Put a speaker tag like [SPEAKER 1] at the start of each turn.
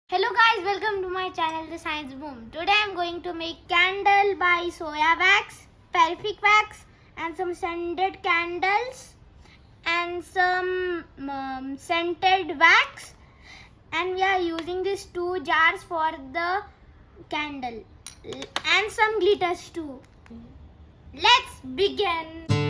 [SPEAKER 1] Hello guys, welcome to my channel The Science Boom. Today I am going to make candle by soya wax, paraffin wax and some scented candles and some scented wax, and we are using these two jars for the candle and some glitters too. Let's begin.